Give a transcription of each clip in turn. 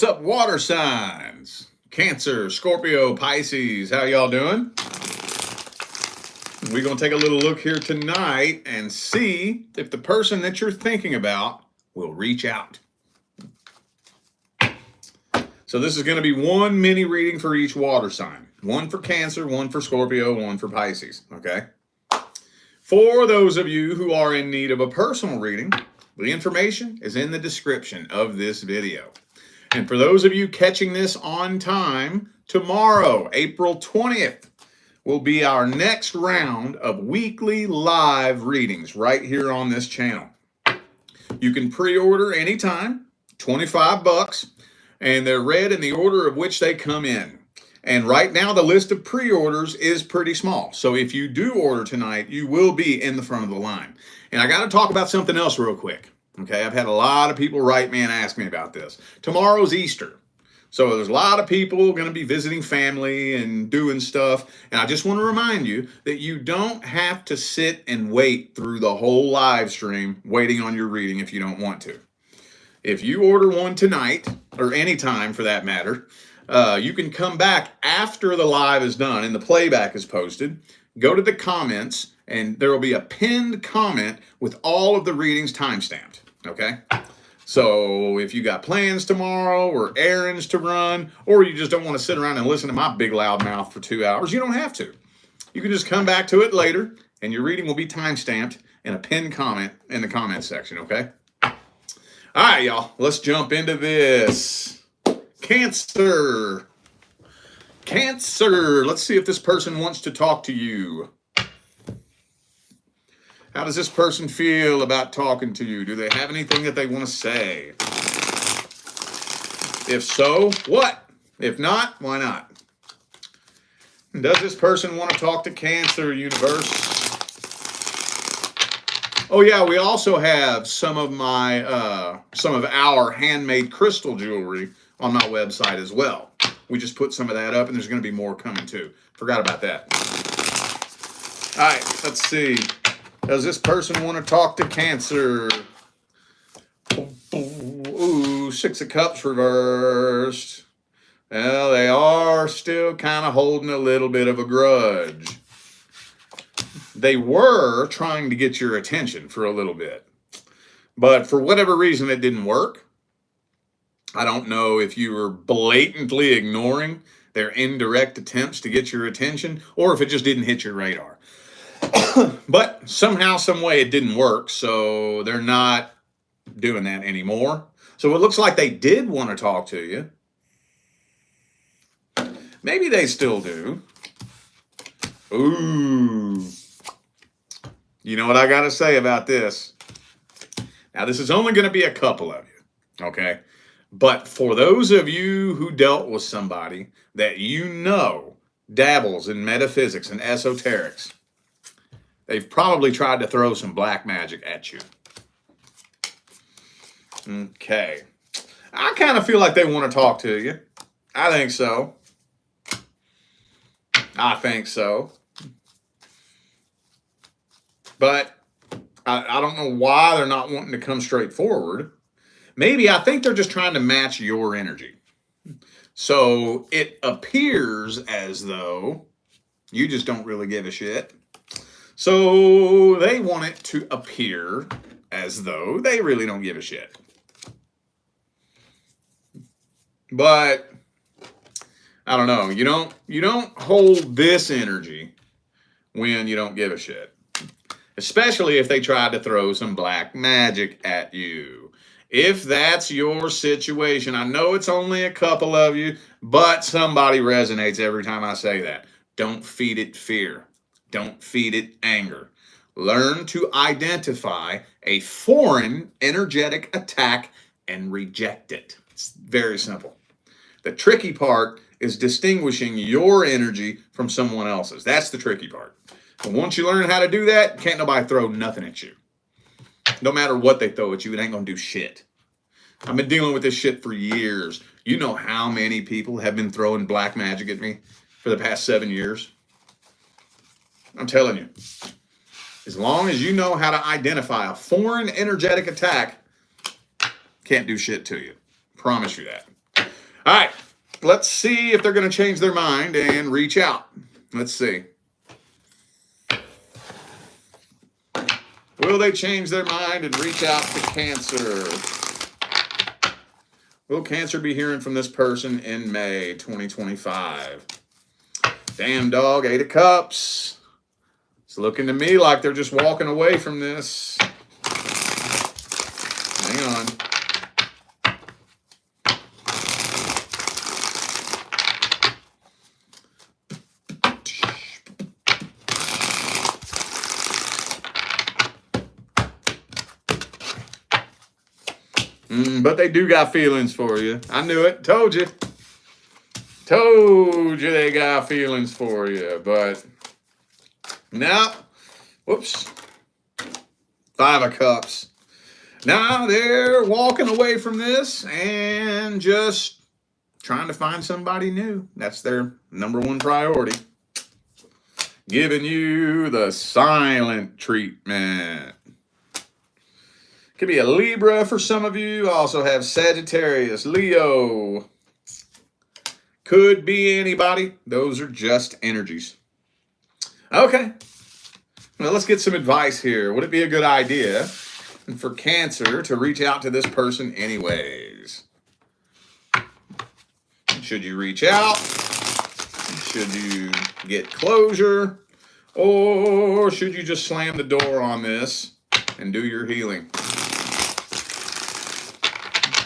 What's up, water signs? Cancer, Scorpio, Pisces, how y'all doing? We're going to take a little look here tonight and see if the person that you're thinking about will reach out. So this is going to be one mini reading for each water sign. One for Cancer, one for Scorpio, one for Pisces, okay? For those of you who are in need of a personal reading, the information is in the description of this video. And for those of you catching this on time, tomorrow, April 20th, will be our next round of weekly live readings right here on this channel. You can pre-order anytime, $25, and they're read in the order of which they come in. And right now, the list of pre-orders is pretty small. So if you do order tonight, you will be in the front of the line. And I got to talk about something else real quick. Okay, I've had a lot of people write me and ask me about this. Tomorrow's Easter. So there's a lot of people going to be visiting family and doing stuff. And I just want to remind you that you don't have to sit and wait through the whole live stream waiting on your reading if you don't want to. If you order one tonight, or any time for that matter, you can come back after the live is done and the playback is posted. Go to the comments and there will be a pinned comment with all of the readings time-stamped, okay? So if you got plans tomorrow or errands to run, or you just don't want to sit around and listen to my big loud mouth for 2 hours, you don't have to. You can just come back to it later and your reading will be time-stamped in a pinned comment in the comment section, okay? All right, y'all, let's jump into this. Cancer. Cancer. Let's see if this person wants to talk to you. How does this person feel about talking to you? Do they have anything that they want to say? If so, what? If not, why not? Does this person want to talk to Cancer, universe? Oh yeah, we also have some of our handmade crystal jewelry on my website as well. We just put some of that up and there's going to be more coming too. Forgot about that. All right, let's see. Does this person want to talk to Cancer? Ooh, Six of Cups reversed. Well, they are still kind of holding a little bit of a grudge. They were trying to get your attention for a little bit. But for whatever reason, it didn't work. I don't know if you were blatantly ignoring their indirect attempts to get your attention or if it just didn't hit your radar. But somehow, some way it didn't work, so they're not doing that anymore. So it looks like they did want to talk to you. Maybe they still do. Ooh. You know what I got to say about this? Now, this is only going to be a couple of you, okay? But for those of you who dealt with somebody that you know dabbles in metaphysics and esoterics, they've probably tried to throw some black magic at you. Okay. I kind of feel like they want to talk to you. I think so. I think so. But I don't know why they're not wanting to come straight forward. Maybe I think they're just trying to match your energy. So it appears as though you just don't really give a shit. So they want it to appear as though they really don't give a shit. But I don't know. You don't hold this energy when you don't give a shit. Especially if they tried to throw some black magic at you. If that's your situation, I know it's only a couple of you, but somebody resonates every time I say that. Don't feed it fear. Don't feed it anger. Learn to identify a foreign energetic attack and reject it. It's very simple. The tricky part is distinguishing your energy from someone else's. That's the tricky part. And once you learn how to do that, can't nobody throw nothing at you. No matter what they throw at you, it ain't going to do shit. I've been dealing with this shit for years. You know how many people have been throwing black magic at me for the past 7 years? I'm telling you, as long as you know how to identify a foreign energetic attack, can't do shit to you. Promise you that. All right, let's see if they're going to change their mind and reach out. Let's see. Will they change their mind and reach out to Cancer? Will Cancer be hearing from this person in May 2025? Damn dog, 8 of Cups. It's looking to me like they're just walking away from this. Hang on. But they do got feelings for you. I knew it. Told you. Told you they got feelings for you. But now, whoops. 5 of Cups. Now they're walking away from this and just trying to find somebody new. That's their number one priority. Giving you the silent treatment. Could be a Libra for some of you. Also have Sagittarius, Leo. Could be anybody. Those are just energies. Okay. Well, let's get some advice here. Would it be a good idea for Cancer to reach out to this person anyways? Should you reach out? Should you get closure? Or should you just slam the door on this and do your healing?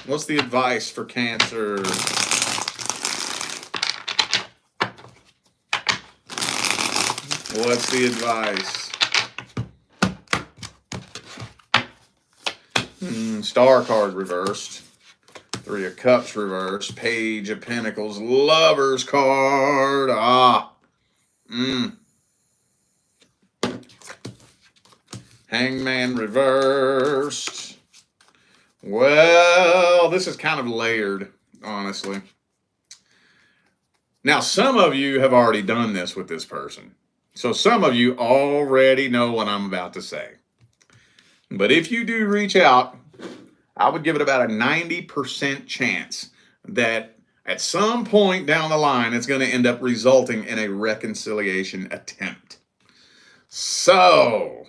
What's the advice for Cancer? What's the advice? Star card reversed. 3 of Cups reversed. Page of Pentacles. Lovers card. Hangman reversed. Well, this is kind of layered, honestly. Now, some of you have already done this with this person. So some of you already know what I'm about to say. But if you do reach out, I would give it about a 90% chance that at some point down the line, it's going to end up resulting in a reconciliation attempt. So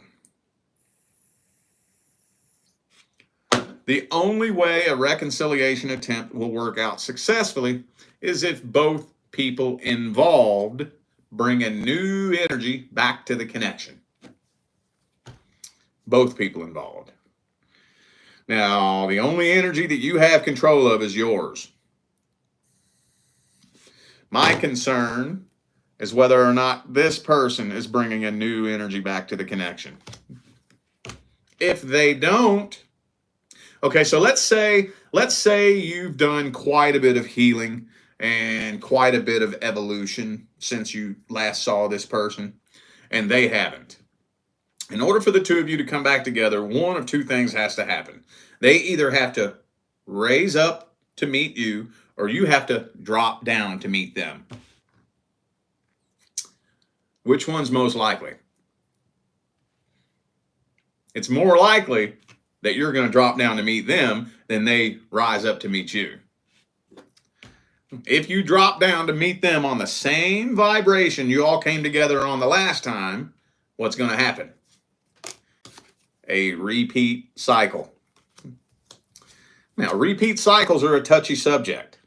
the only way a reconciliation attempt will work out successfully is if both people involved bring a new energy back to the connection. Both people involved. Now, the only energy that you have control of is yours. My concern is whether or not this person is bringing a new energy back to the connection. If they don't, okay, so let's say you've done quite a bit of healing and quite a bit of evolution since you last saw this person, and they haven't. In order for the two of you to come back together, one of two things has to happen. They either have to raise up to meet you, or you have to drop down to meet them. Which one's most likely? It's more likely that you're going to drop down to meet them than they rise up to meet you. If you drop down to meet them on the same vibration you all came together on the last time, what's going to happen? A repeat cycle. Now, repeat cycles are a touchy subject.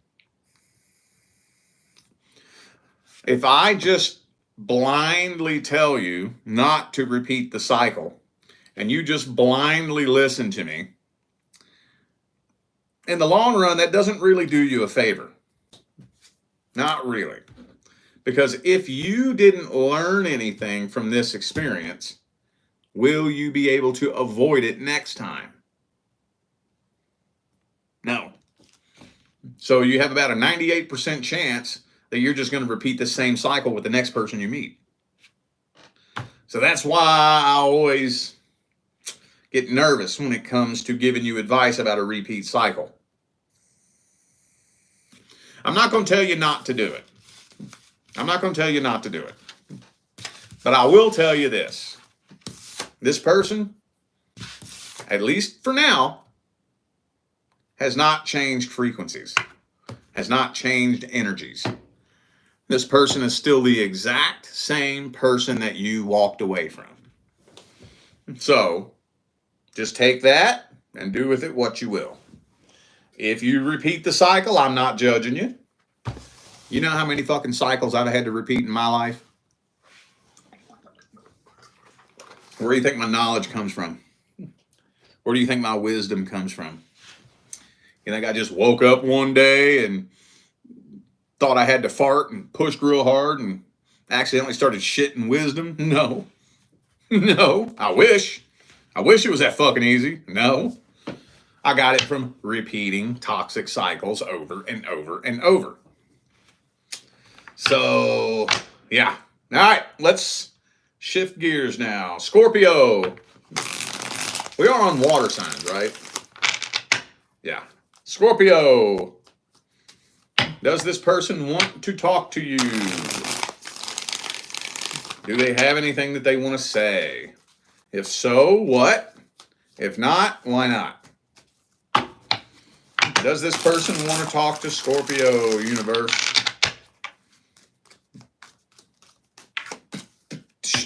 If I just blindly tell you not to repeat the cycle, and you just blindly listen to me, in the long run, that doesn't really do you a favor. Not really. Because if you didn't learn anything from this experience, will you be able to avoid it next time? No. So you have about a 98% chance that you're just going to repeat the same cycle with the next person you meet. So that's why I always get nervous when it comes to giving you advice about a repeat cycle. I'm not going to tell you not to do it. I'm not going to tell you not to do it. But I will tell you this. This person, at least for now, has not changed frequencies, has not changed energies. This person is still the exact same person that you walked away from. So just take that and do with it what you will. If you repeat the cycle, I'm not judging you. You know how many fucking cycles I've had to repeat in my life? Where do you think my knowledge comes from? Where do you think my wisdom comes from? You think I just woke up one day and thought I had to fart and pushed real hard and accidentally started shitting wisdom? No. No. I wish. I wish it was that fucking easy. No. I got it from repeating toxic cycles over and over and over. So, yeah. All right, let's shift gears now. Scorpio. We are on water signs, right? Yeah. Scorpio. Does this person want to talk to you? Do they have anything that they want to say? If so, what? If not, why not? Does this person want to talk to Scorpio, universe?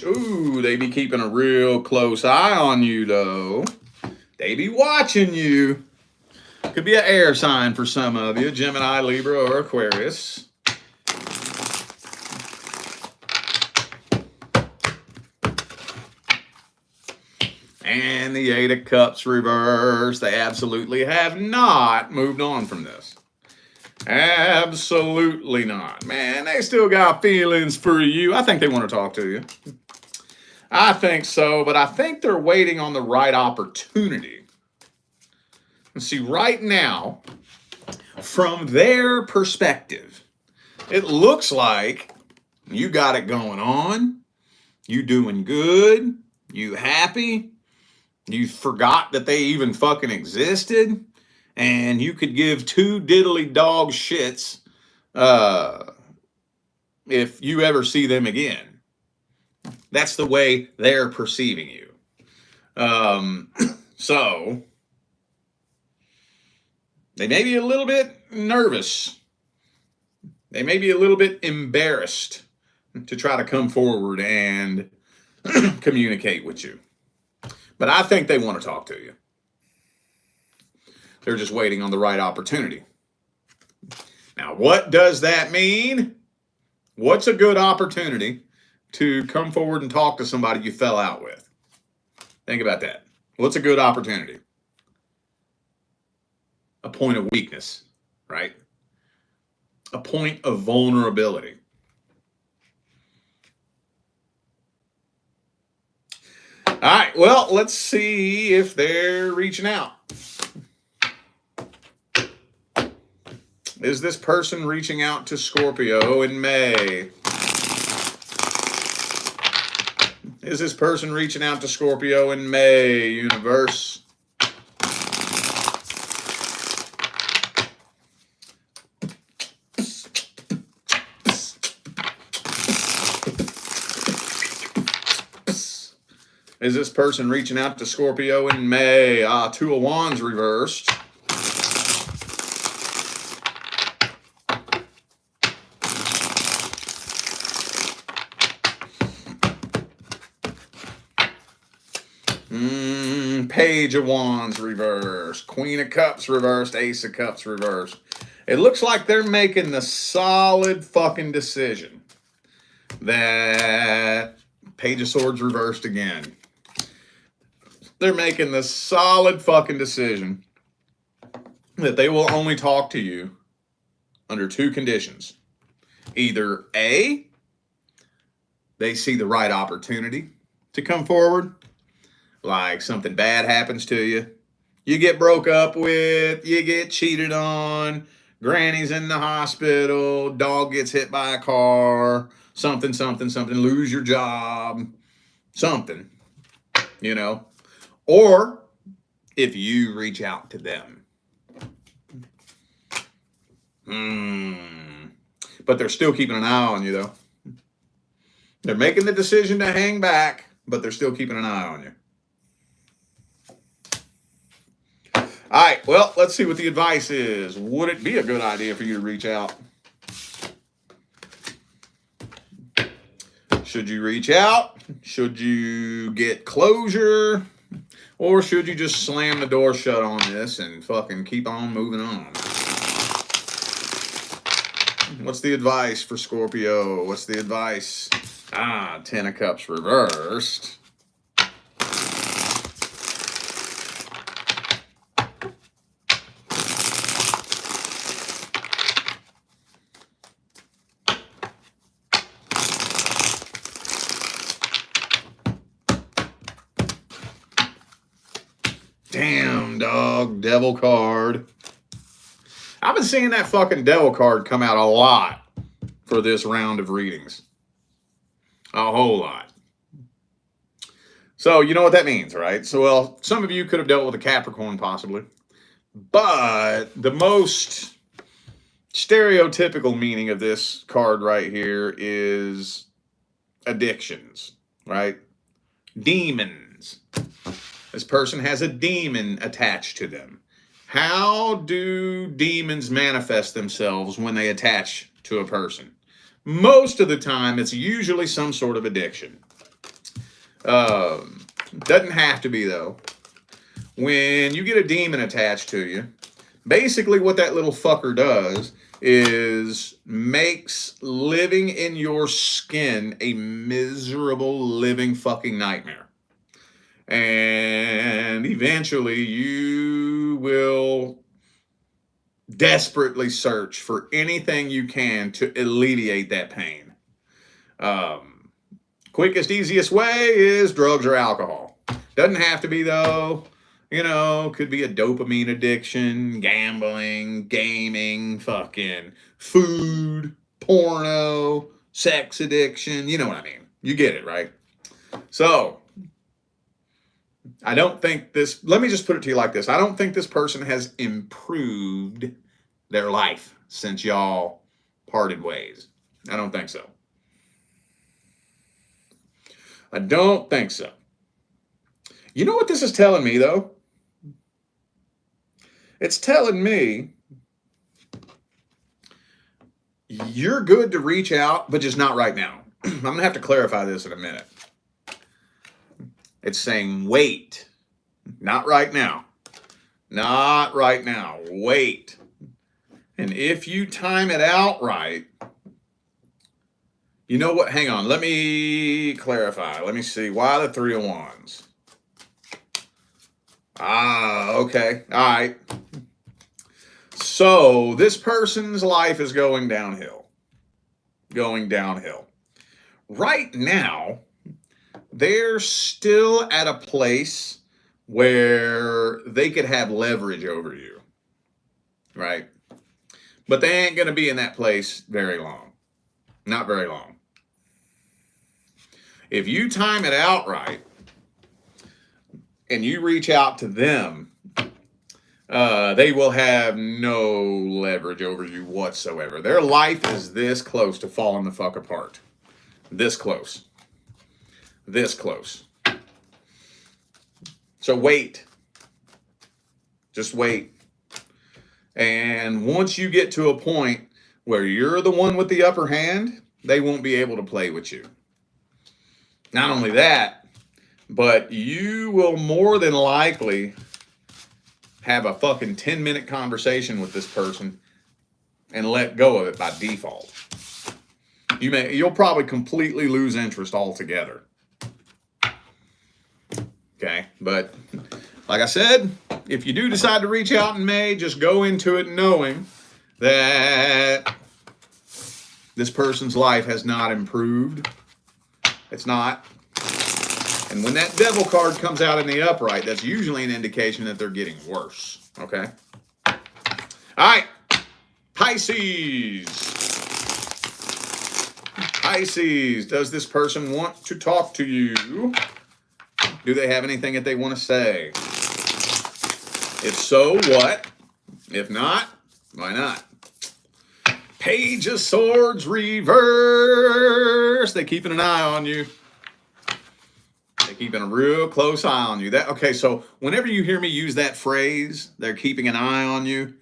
Ooh, they be keeping a real close eye on you, though. They be watching you. Could be an air sign for some of you, Gemini, Libra, or Aquarius. And the Eight of Cups reverse. They absolutely have not moved on from this. Absolutely not. Man, they still got feelings for you. I think they want to talk to you. I think so, but I think they're waiting on the right opportunity. And see, right now, from their perspective, it looks like you got it going on. You doing good. You happy. You forgot that they even fucking existed. And you could give two diddly dog shits if you ever see them again. That's the way they're perceiving you. So, they may be a little bit nervous. They may be a little bit embarrassed to try to come forward and communicate with you. But I think they want to talk to you. They're just waiting on the right opportunity. Now, what does that mean? What's a good opportunity to come forward and talk to somebody you fell out with? Think about that. What's a good opportunity? A point of weakness, right? A point of vulnerability. All right, well, let's see if they're reaching out. Is this person reaching out to Scorpio in May? Is this person reaching out to Scorpio in May, universe? Is this person reaching out to Scorpio in May? Two of Wands reversed. Page of Wands reversed. Queen of Cups reversed. Ace of Cups reversed. It looks like they're making the solid fucking decision that Page of Swords reversed again. They're making the solid fucking decision that they will only talk to you under two conditions. Either A, they see the right opportunity to come forward, like something bad happens to you, you get broke up with, you get cheated on, granny's in the hospital, dog gets hit by a car, something, lose your job, something, you know. Or if you reach out to them. But they're still keeping an eye on you, though. They're making the decision to hang back, but they're still keeping an eye on you. All right, well, let's see what the advice is. Would it be a good idea for you to reach out? Should you reach out? Should you get closure? Or should you just slam the door shut on this and fucking keep on moving on? What's the advice for Scorpio? What's the advice? Ten of Cups reversed. Damn, dog. Devil card. I've been seeing that fucking devil card come out a lot for this round of readings. A whole lot. So, you know what that means, right? So, well, some of you could have dealt with a Capricorn possibly. But the most stereotypical meaning of this card right here is addictions, right? Demons. This person has a demon attached to them. How do demons manifest themselves when they attach to a person? Most of the time, it's usually some sort of addiction. Doesn't have to be, though. When you get a demon attached to you, basically what that little fucker does is makes living in your skin a miserable living fucking nightmare. And eventually you will desperately search for anything you can to alleviate that pain. Quickest, easiest way is drugs or alcohol. Doesn't have to be, though. You know, could be a dopamine addiction, gambling, gaming, fucking food, porno, sex addiction. You know what I mean. You get it, right? So, I don't think this, let me just put it to you like this. I don't think this person has improved their life since y'all parted ways. I don't think so. I don't think so. You know what this is telling me, though? It's telling me you're good to reach out, but just not right now. I'm going to have to clarify this in a minute. It's saying wait. Not right now. Not right now. Wait. And if you time it out right, you know what? Hang on. Let me clarify. Let me see. Why the Three of Wands? Okay. All right. So this person's life is going downhill. Going downhill. Right now, they're still at a place where they could have leverage over you, right? But they ain't going to be in that place very long. Not very long. If you time it out right and you reach out to them, they will have no leverage over you whatsoever. Their life is this close to falling the fuck apart. This close. This close. So wait. Just wait. And once you get to a point where you're the one with the upper hand, they won't be able to play with you. Not only that, but you will more than likely have a fucking 10-minute conversation with this person and let go of it by default. You'll probably completely lose interest altogether. Okay, but like I said, if you do decide to reach out in May, just go into it knowing that this person's life has not improved. It's not. And when that devil card comes out in the upright, that's usually an indication that they're getting worse. Okay? All right. Pisces. Pisces. Does this person want to talk to you? Do they have anything that they want to say? If so, what? If not, why not? Page of Swords reverse. They're keeping an eye on you. They're Keeping a real close eye on you. Okay, so whenever you hear me use that phrase, they're keeping an eye on you,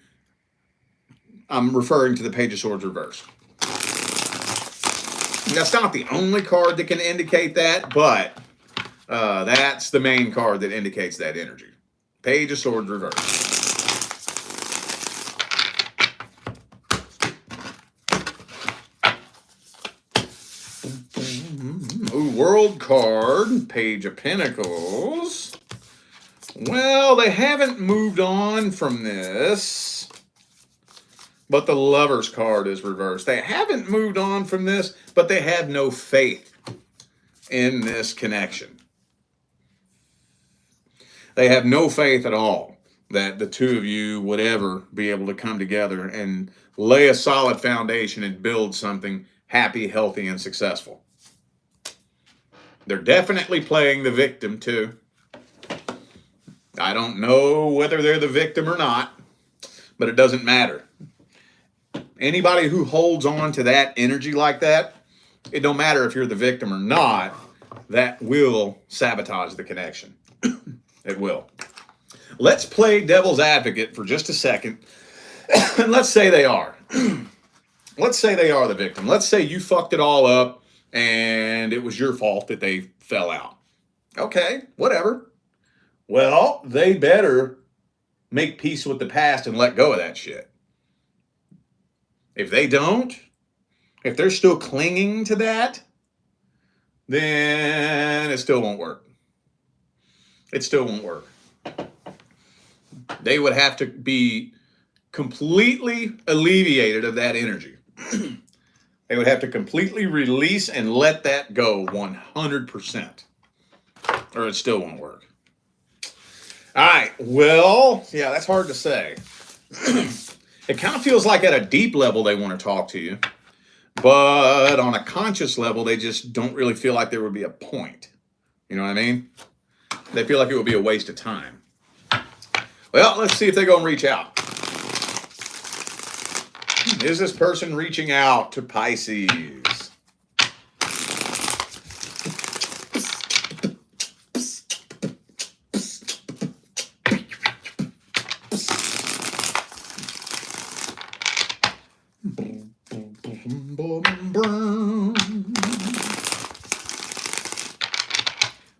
I'm referring to the Page of Swords reverse. That's not the only card that can indicate that, but that's the main card that indicates that energy. Page of Swords reverse. Ooh, World card, Page of Pentacles. Well, they haven't moved on from this, but the Lover's card is reversed. They haven't moved on from this, but they have no faith in this connection. They have no faith at all that the two of you would ever be able to come together and lay a solid foundation and build something happy, healthy, and successful. They're definitely playing the victim too. I don't know whether they're the victim or not, but it doesn't matter. Anybody who holds on to that energy like that, it don't matter if you're the victim or not, that will sabotage the connection. It will. Let's play devil's advocate for just a second. And let's say they are. Let's say they are the victim. Let's say you fucked it all up and it was your fault that they fell out. Okay, whatever. Well, they better make peace with the past and let go of that shit. If they don't, if they're still clinging to that, then it still won't work. It still won't work. They would have to be completely alleviated of that energy. They would have to completely release and let that go 100%. Or it still won't work. All right. Well, yeah, that's hard to say. It kind of feels like at a deep level they want to talk to you. But on a conscious level, they just don't really feel like there would be a point. You know what I mean? They feel like it would be a waste of time. Well, let's see if they're going to reach out. Is this person reaching out to Pisces?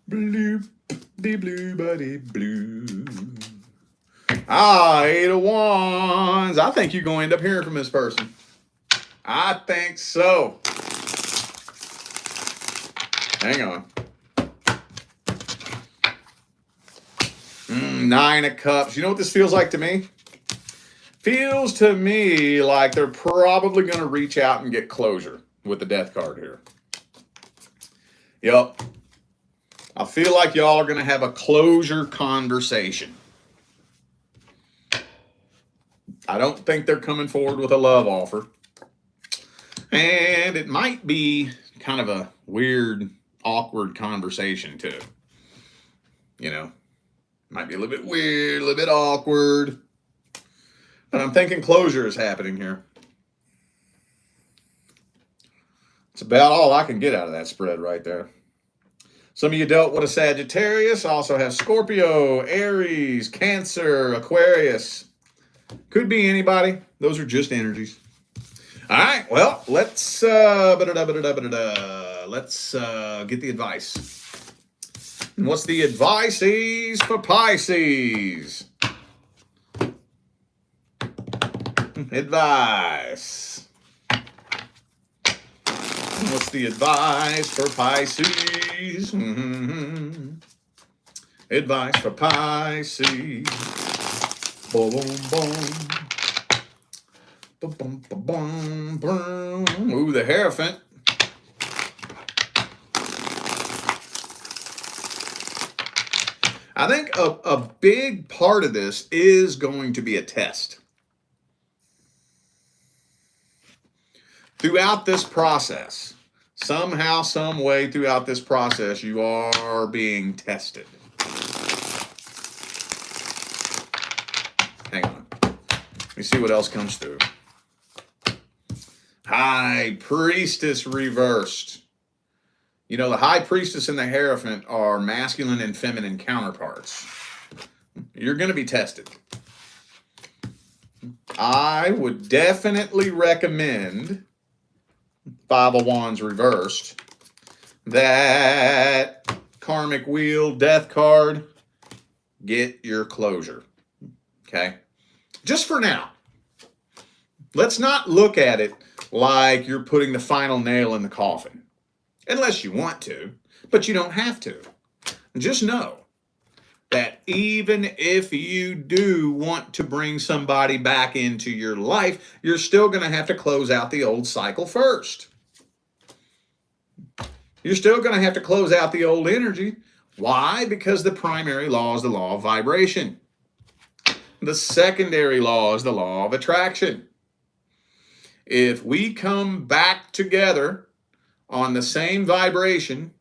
Blue, blue, buddy, blue. Ah, 8 of Wands. I think you're going to end up hearing from this person. I think so. Hang on. 9 of Cups. You know what this feels like to me? Feels to me like they're probably going to reach out and get closure with the Death card here. Yep. I feel like y'all are going to have a closure conversation. I don't think they're coming forward with a love offer. And it might be kind of a weird, awkward conversation too. You know, might be a little bit weird, a little bit awkward. But I'm thinking closure is happening here. It's about all I can get out of that spread right there. Some of you dealt with a Sagittarius. I also have Scorpio, Aries, Cancer, Aquarius. Could be anybody. Those are just energies. All right. Well, let's get the advice. And what's the advice is for Pisces? Advice. What's the advice for Pisces? Advice for Pisces. Boom, boom, boom. Boom, boom, boom, boom. Ooh, the Hierophant. I think a big part of this is going to be a test. Throughout this process, somehow, some way throughout this process, you are being tested. Hang on. Let me see what else comes through. High Priestess reversed. You know, the High Priestess and the Hierophant are masculine and feminine counterparts. You're going to be tested. I would definitely recommend Five of Wands reversed. That karmic wheel, death card, get your closure. Okay? Just for now. Let's not look at it like you're putting the final nail in the coffin. Unless you want to, but you don't have to. Just know that even if you do want to bring somebody back into your life, you're still going to have to close out the old cycle first. You're still going to have to close out the old energy. Why? Because the primary law is the law of vibration. The secondary law is the law of attraction. If we come back together on the same vibration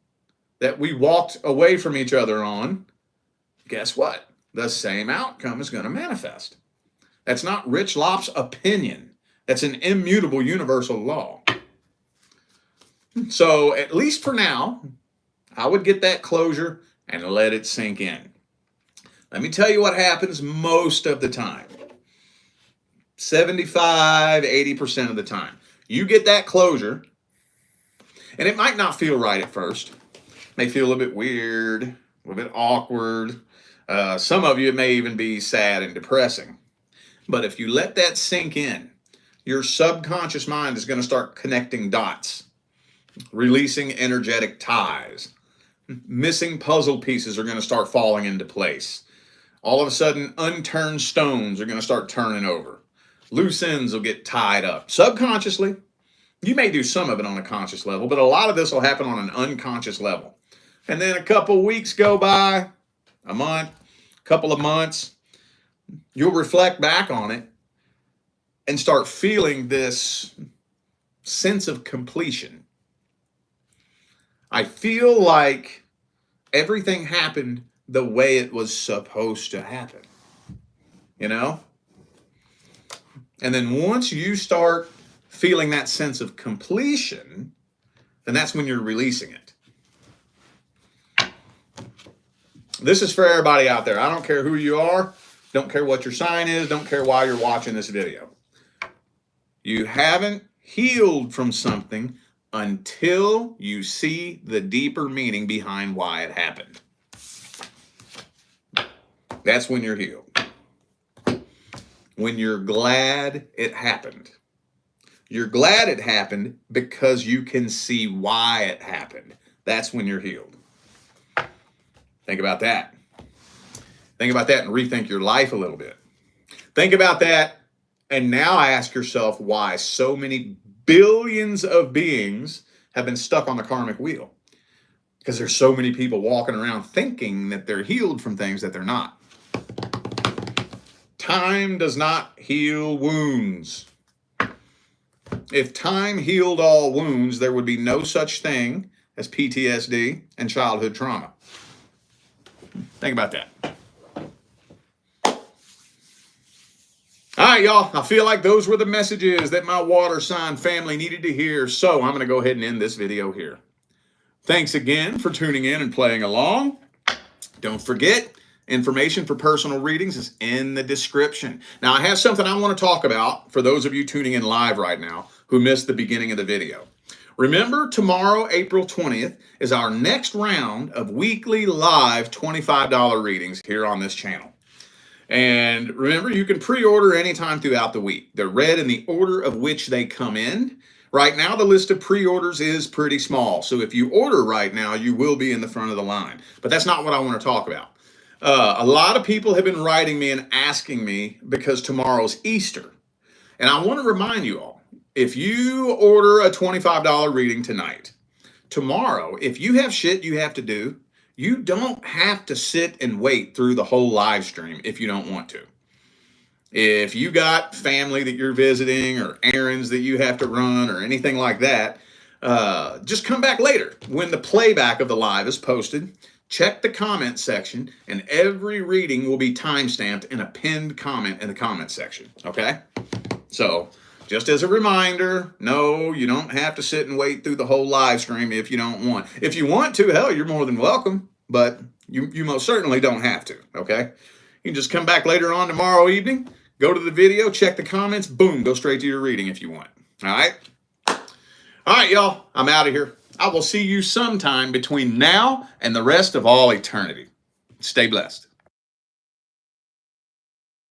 that we walked away from each other on, guess what? The same outcome is going to manifest. That's not Rich Leah's opinion. That's an immutable universal law. So at least for now, I would get that closure and let it sink in. Let me tell you what happens most of the time. 75, 80% of the time. You get that closure, and it might not feel right at first. It may feel a little bit weird, a little bit awkward. Some of you, it may even be sad and depressing. But if you let that sink in, your subconscious mind is going to start connecting dots, releasing energetic ties. Missing puzzle pieces are going to start falling into place. All of a sudden, unturned stones are going to start turning over. Loose ends will get tied up. Subconsciously, you may do some of it on a conscious level, but a lot of this will happen on an unconscious level. And then a couple weeks go by, a month, a couple of months, you'll reflect back on it and start feeling this sense of completion. I feel like everything happened the way it was supposed to happen, you know? And then once you start feeling that sense of completion, then that's when you're releasing it. This is for everybody out there. I don't care who you are, don't care what your sign is, don't care why you're watching this video. You haven't healed from something until you see the deeper meaning behind why it happened. That's when you're healed. When you're glad it happened. You're glad it happened because you can see why it happened. That's when you're healed. Think about that. Think about that and rethink your life a little bit. Think about that and now ask yourself why so many billions of beings have been stuck on the karmic wheel. Because there's so many people walking around thinking that they're healed from things that they're not. Time does not heal wounds. If time healed all wounds, there would be no such thing as PTSD and childhood trauma. Think about that. All right, y'all. I feel like those were the messages that my water sign family needed to hear. So I'm going to go ahead and end this video here. Thanks again for tuning in and playing along. Don't forget, information for personal readings is in the description. Now, I have something I want to talk about for those of you tuning in live right now who missed the beginning of the video. Remember, tomorrow, April 20th, is our next round of weekly live $25 readings here on this channel. And remember, you can pre-order anytime throughout the week. They're read in the order of which they come in. Right now, the list of pre-orders is pretty small. So if you order right now, you will be in the front of the line. But that's not what I want to talk about. A lot of people have been writing me and asking me because tomorrow's Easter. And I want to remind you all, if you order a $25 reading tonight, tomorrow, if you have shit you have to do, you don't have to sit and wait through the whole live stream if you don't want to. If you got family that you're visiting or errands that you have to run or anything like that, just come back later when the playback of the live is posted. Check the comment section, and every reading will be timestamped in a pinned comment in the comment section, okay? So Just as a reminder, no, you don't have to sit and wait through the whole live stream if you don't want. If you want to, hell, you're more than welcome, but you most certainly don't have to, okay? You can just come back later on tomorrow evening, go to the video, check the comments, boom, go straight to your reading if you want, all right? All right, y'all, I'm out of here. I will see you sometime between now and the rest of all eternity. Stay blessed.